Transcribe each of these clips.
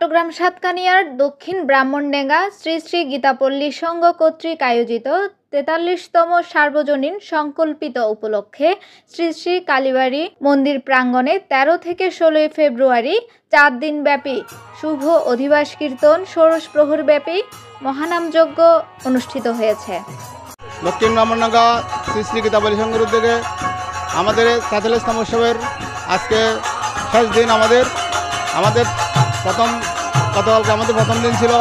চট্টগ্রাম সাতকানিয়ার দক্ষিণ ব্রাহ্মণডেঙ্গা শ্রী শ্রী গীতাপল্লী সংঘ কর্তৃক আয়োজিত ৪৩তম সার্বজনীন সংকল্পিত উপলক্ষে শ্রী শ্রী কালীবাড়ি মন্দির প্রাঙ্গণে ১৩ থেকে ১৬ ফেব্রুয়ারি ৪ দিনব্যাপী শুভ অধিবাস কীর্তন ষোড়শ প্রহরব্যাপী মহানামযজ্ঞ অনুষ্ঠিত হয়েছে। দক্ষিণ ব্রাহ্মণডেঙ্গা শ্রী শ্রী গীতাপল্লী সংঘের উদ্যোগে আমাদের ৪৩তম উৎসবের আজকে শেষ দিন। আমাদের গতকালকে আমাদের প্রথম দিন ছিল।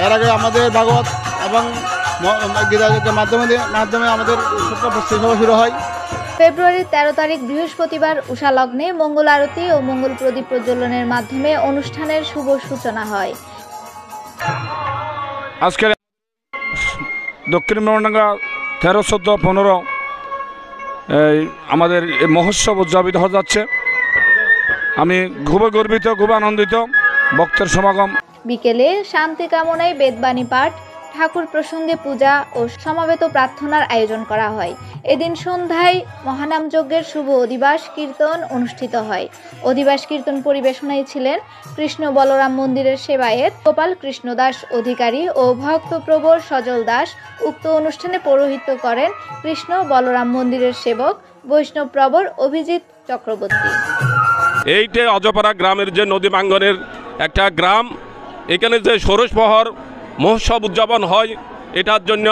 এর আগে আমাদের ভাগবত এবং গীতাযজ্ঞের মাধ্যমে আমাদের উৎসবটা শুরু হয়। ফেব্রুয়ারির ১৩ তারিখ বৃহস্পতিবার উষা লগ্নে মঙ্গল আরতি ও মঙ্গল প্রদীপ প্রজ্বলনের মাধ্যমে অনুষ্ঠানের শুভ সূচনা হয়। আজকে দক্ষিণ ব্রাহ্মণডেঙ্গা ১৩, ১৪, ১৫ আমাদের এই মহোৎসব উদযাপিত হয়ে যাচ্ছে। আমি খুবই গর্বিত, খুব আনন্দিত। ভক্তের সমাগম। বিকেলে শান্তি কামনায় বেদবাণী পাঠ, ঠাকুর প্রসঙ্গে পূজা ও সমাবেত প্রার্থনার আয়োজন করা হয়। এদিন সন্ধ্যায় মহানাম যজ্ঞের শুভ অধিবাস কীর্তন অনুষ্ঠিত হয়। অধিবাস কীর্তন পরিবেশনায় ছিলেন কৃষ্ণ বলরাম মন্দিরের সেবায়েত গোপাল কৃষ্ণ দাস অধিকারী ও ভক্তপ্রবর সজল দাস। উক্ত অনুষ্ঠানে পৌরোহিত্য করেন কৃষ্ণ বলরাম মন্দিরের সেবক বৈষ্ণব প্রবর অভিজিৎ চক্রবর্তী। এইটা অজপাড়া গ্রামের যে নদী প্রাঙ্গণের একটা গ্রাম, এখানে যে ষোড়শ প্রহর মহোৎসব উদযাপন হয়, এটার জন্য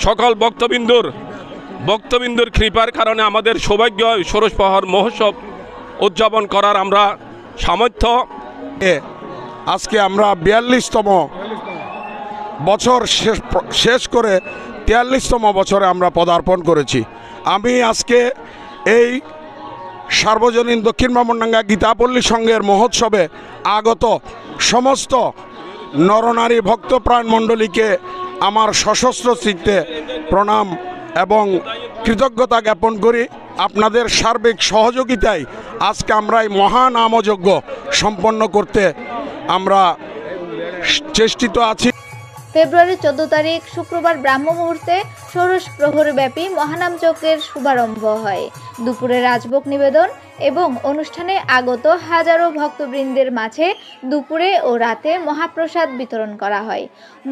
সকল ভক্তবিন্দুর কৃপার কারণে আমাদের সৌভাগ্য ষোড়শ প্রহর মহোৎসব উদযাপন করার আমরা সামর্থ্য। আজকে আমরা ৪২তম বছর শেষ করে ৪৩তম বছরে আমরা পদার্পণ করেছি। আমি আজকে এই সার্বজনীন দক্ষিণ ব্রাহ্মণডেঙ্গা গীতাপল্লী সংঘের মহোৎসবে আগত সমস্ত নরনারী ভক্তপ্রাণ মণ্ডলীকে আমার সশস্ত্র চিত্তে প্রণাম এবং কৃতজ্ঞতা জ্ঞাপন করি। আপনাদের সার্বিক সহযোগিতায় আজকে আমরা এই মহানামযজ্ঞ সম্পন্ন করতে আমরা চেষ্টিত আছি। ফেব্রুয়ারির ১৪ তারিখ শুক্রবার ব্রাহ্ম মুহূর্তে ষোড়শ প্রহরব্যাপী মহানাম যজ্ঞের শুভারম্ভ হয়। দুপুরে রাজভোগ নিবেদন এবং অনুষ্ঠানে আগত হাজারো ভক্তবৃন্দের মাঝে দুপুরে ও রাতে মহাপ্রসাদ বিতরণ করা হয়।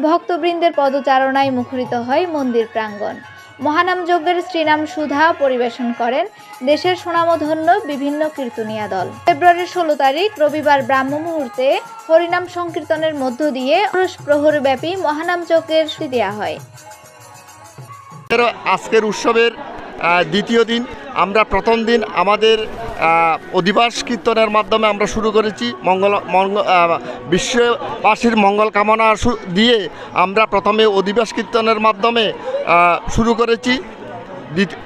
ভক্তবৃন্দের পদচারণায় মুখরিত হয় মন্দির প্রাঙ্গণ। মহানাম যজ্ঞের শ্রীনাম সুধা পরিবেশন করেন দেশের সুনামধন্য বিভিন্ন কীর্তনিয়া দল। ফেব্রুয়ারির ১৬ তারিখ রবিবার ব্রাহ্ম মুহূর্তে হরিনাম সংকীর্তনের মধ্য দিয়ে ষোড়শ প্রহরব্যাপী মহানাম যজ্ঞের শুরু দেওয়া হয়। আজকের উৎসবের দ্বিতীয় দিন। আমরা প্রথম দিন আমাদের অধিবাস কীর্তনের মাধ্যমে আমরা শুরু করেছি। বিশ্ববাসীর মঙ্গল কামনা দিয়ে আমরা প্রথমে অধিবাস কীর্তনের মাধ্যমে শুরু করেছি।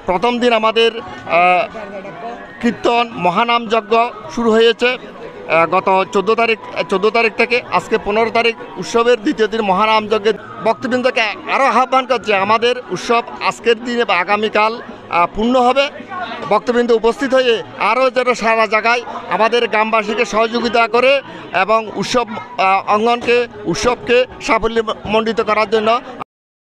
প্রথম দিন আমাদের কীর্তন মহানাম যজ্ঞ শুরু হয়েছে গত ১৪ তারিখ থেকে। আজকে ১৫ তারিখ উৎসবের দ্বিতীয় দিন মহানাম যজ্ঞের ভক্তবৃন্দকে আরও আহ্বান করছে আমাদের উৎসব আজকের দিনে বা আগামীকাল পূর্ণ হবে। ভক্তবৃন্দ উপস্থিত হয়ে আরও যেন সারা জায়গায় আমাদের গ্রামবাসীকে সহযোগিতা করে এবং উৎসবকে সাফল্যমণ্ডিত করার জন্য।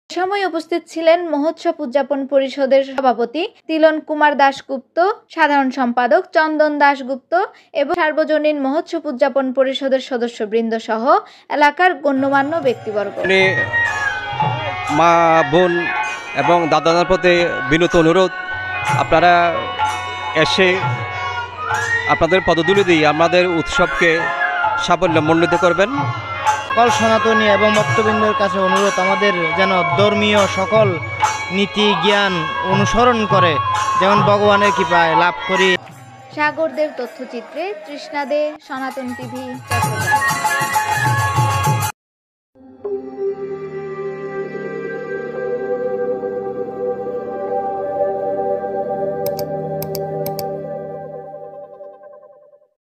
সময় উপস্থিত ছিলেন মহোৎসব উদযাপন পরিষদের সভাপতি তিলন কুমার দাশগুপ্ত, সাধারণ সম্পাদক চন্দন দাশগুপ্ত এবং সার্বজনীন মহোৎসব উদযাপন পরিষদের সদস্যবৃন্দ সহ এলাকার গণ্যমান্য ব্যক্তিবর্গ। মা বোন এবং দাদার প্রতি বিনীত অনুরোধ, আপনারা এসে আপনাদের পদধূলি দিয়ে আমাদের উৎসবকে সাফল্যমণ্ডিত করবেন। সকল সনাতনী এবং ভক্তবৃন্দের কাছে অনুরোধ, আমাদের যেন ধর্মীয় সকল নীতি জ্ঞান অনুসরণ করে যেমন ভগবানের কৃপায় লাভ করি। সাগরদের তথ্যচিত্রে তৃষ্ণা দে, সনাতন টিভি, চট্টগ্রাম।